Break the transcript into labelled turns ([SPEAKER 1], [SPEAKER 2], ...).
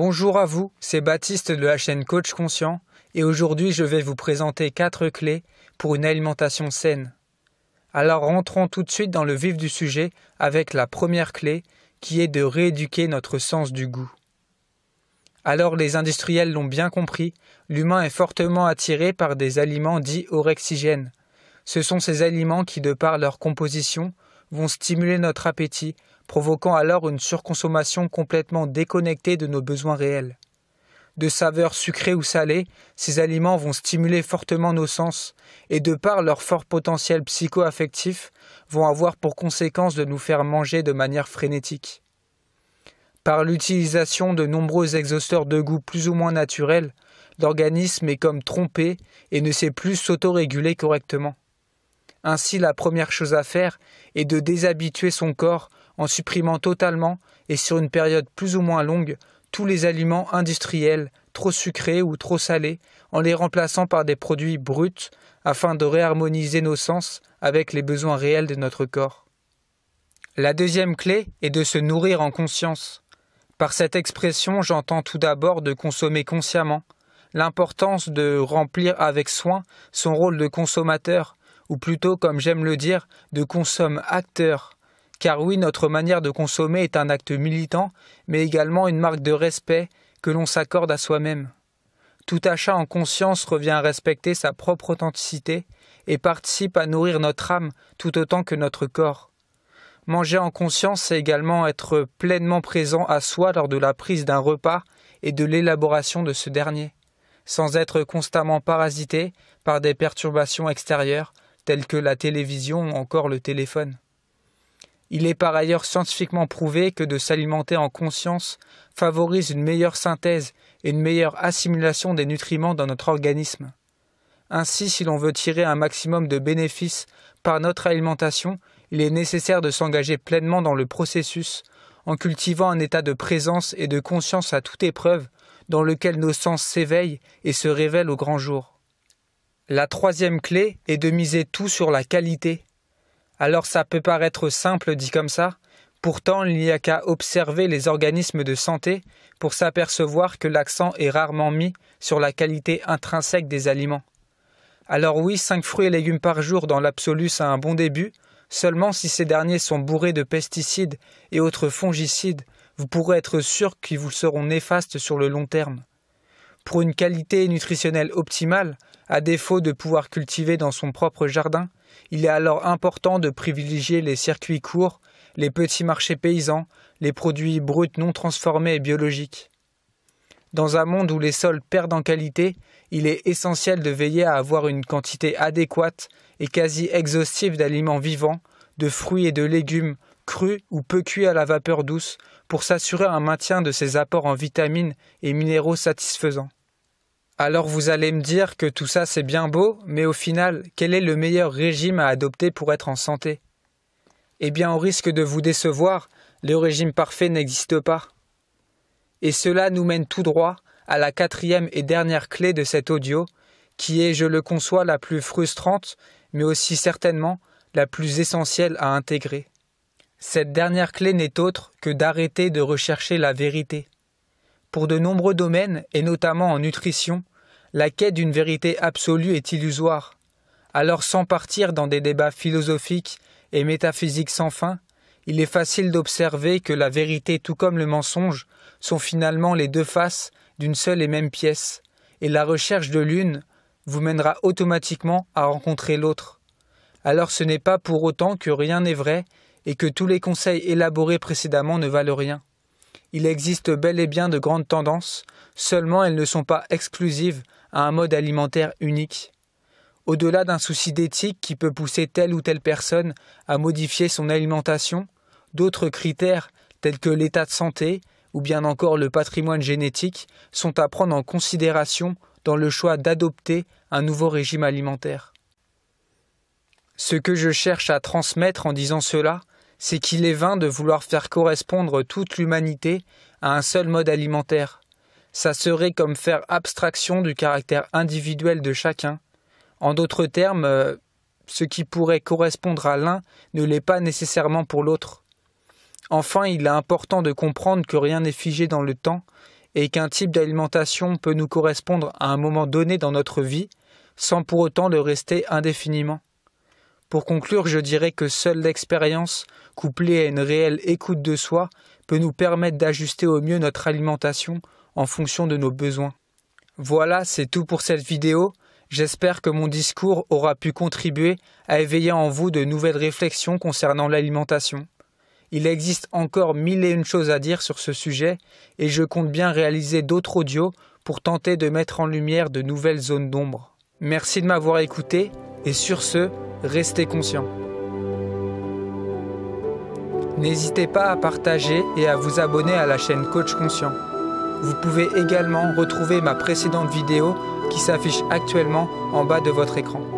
[SPEAKER 1] Bonjour à vous, c'est Baptiste de la chaîne Coach Conscient et aujourd'hui je vais vous présenter 4 clés pour une alimentation saine. Alors rentrons tout de suite dans le vif du sujet avec la première clé qui est de rééduquer notre sens du goût. Alors les industriels l'ont bien compris, l'humain est fortement attiré par des aliments dits orexigènes. Ce sont ces aliments qui, de par leur composition, vont stimuler notre appétit, provoquant alors une surconsommation complètement déconnectée de nos besoins réels. De saveurs sucrées ou salées, ces aliments vont stimuler fortement nos sens et de par leur fort potentiel psycho-affectif, vont avoir pour conséquence de nous faire manger de manière frénétique. Par l'utilisation de nombreux exhausteurs de goût plus ou moins naturels, l'organisme est comme trompé et ne sait plus s'autoréguler correctement. Ainsi, la première chose à faire est de déshabituer son corps en supprimant totalement et sur une période plus ou moins longue tous les aliments industriels, trop sucrés ou trop salés, en les remplaçant par des produits bruts afin de réharmoniser nos sens avec les besoins réels de notre corps. La deuxième clé est de se nourrir en conscience. Par cette expression, j'entends tout d'abord de consommer consciemment, l'importance de remplir avec soin son rôle de consommateur, ou plutôt, comme j'aime le dire, de consomme-acteur. Car oui, notre manière de consommer est un acte militant, mais également une marque de respect que l'on s'accorde à soi-même. Tout achat en conscience revient à respecter sa propre authenticité et participe à nourrir notre âme tout autant que notre corps. Manger en conscience, c'est également être pleinement présent à soi lors de la prise d'un repas et de l'élaboration de ce dernier, sans être constamment parasité par des perturbations extérieures telles que la télévision ou encore le téléphone. Il est par ailleurs scientifiquement prouvé que de s'alimenter en conscience favorise une meilleure synthèse et une meilleure assimilation des nutriments dans notre organisme. Ainsi, si l'on veut tirer un maximum de bénéfices par notre alimentation, il est nécessaire de s'engager pleinement dans le processus, en cultivant un état de présence et de conscience à toute épreuve, dans lequel nos sens s'éveillent et se révèlent au grand jour. La troisième clé est de miser tout sur la qualité. Alors ça peut paraître simple dit comme ça, pourtant il n'y a qu'à observer les organismes de santé pour s'apercevoir que l'accent est rarement mis sur la qualité intrinsèque des aliments. Alors oui, 5 fruits et légumes par jour dans l'absolu c'est un bon début, seulement si ces derniers sont bourrés de pesticides et autres fongicides, vous pourrez être sûr qu'ils vous seront néfastes sur le long terme. Pour une qualité nutritionnelle optimale, à défaut de pouvoir cultiver dans son propre jardin, il est alors important de privilégier les circuits courts, les petits marchés paysans, les produits bruts non transformés et biologiques. Dans un monde où les sols perdent en qualité, il est essentiel de veiller à avoir une quantité adéquate et quasi exhaustive d'aliments vivants, de fruits et de légumes crus ou peu cuits à la vapeur douce pour s'assurer un maintien de ces apports en vitamines et minéraux satisfaisants. Alors vous allez me dire que tout ça c'est bien beau, mais au final, quel est le meilleur régime à adopter pour être en santé? Eh bien, au risque de vous décevoir, le régime parfait n'existe pas. Et cela nous mène tout droit à la 4e et dernière clé de cet audio, qui est, je le conçois, la plus frustrante, mais aussi certainement la plus essentielle à intégrer. Cette dernière clé n'est autre que d'arrêter de rechercher la vérité. Pour de nombreux domaines, et notamment en nutrition, la quête d'une vérité absolue est illusoire. Alors sans partir dans des débats philosophiques et métaphysiques sans fin, il est facile d'observer que la vérité tout comme le mensonge sont finalement les deux faces d'une seule et même pièce, et la recherche de l'une vous mènera automatiquement à rencontrer l'autre. Alors ce n'est pas pour autant que rien n'est vrai et que tous les conseils élaborés précédemment ne valent rien. Il existe bel et bien de grandes tendances, seulement elles ne sont pas exclusives à un mode alimentaire unique. Au-delà d'un souci d'éthique qui peut pousser telle ou telle personne à modifier son alimentation, d'autres critères tels que l'état de santé ou bien encore le patrimoine génétique sont à prendre en considération dans le choix d'adopter un nouveau régime alimentaire. Ce que je cherche à transmettre en disant cela, c'est qu'il est vain de vouloir faire correspondre toute l'humanité à un seul mode alimentaire. Ça serait comme faire abstraction du caractère individuel de chacun. En d'autres termes, ce qui pourrait correspondre à l'un ne l'est pas nécessairement pour l'autre. Enfin, il est important de comprendre que rien n'est figé dans le temps et qu'un type d'alimentation peut nous correspondre à un moment donné dans notre vie, sans pour autant le rester indéfiniment. Pour conclure, je dirais que seule l'expérience, couplée à une réelle écoute de soi, peut nous permettre d'ajuster au mieux notre alimentation en fonction de nos besoins. Voilà, c'est tout pour cette vidéo. J'espère que mon discours aura pu contribuer à éveiller en vous de nouvelles réflexions concernant l'alimentation. Il existe encore 1001 choses à dire sur ce sujet et je compte bien réaliser d'autres audios pour tenter de mettre en lumière de nouvelles zones d'ombre. Merci de m'avoir écouté et sur ce, restez conscients. N'hésitez pas à partager et à vous abonner à la chaîne Coach Conscient. Vous pouvez également retrouver ma précédente vidéo qui s'affiche actuellement en bas de votre écran.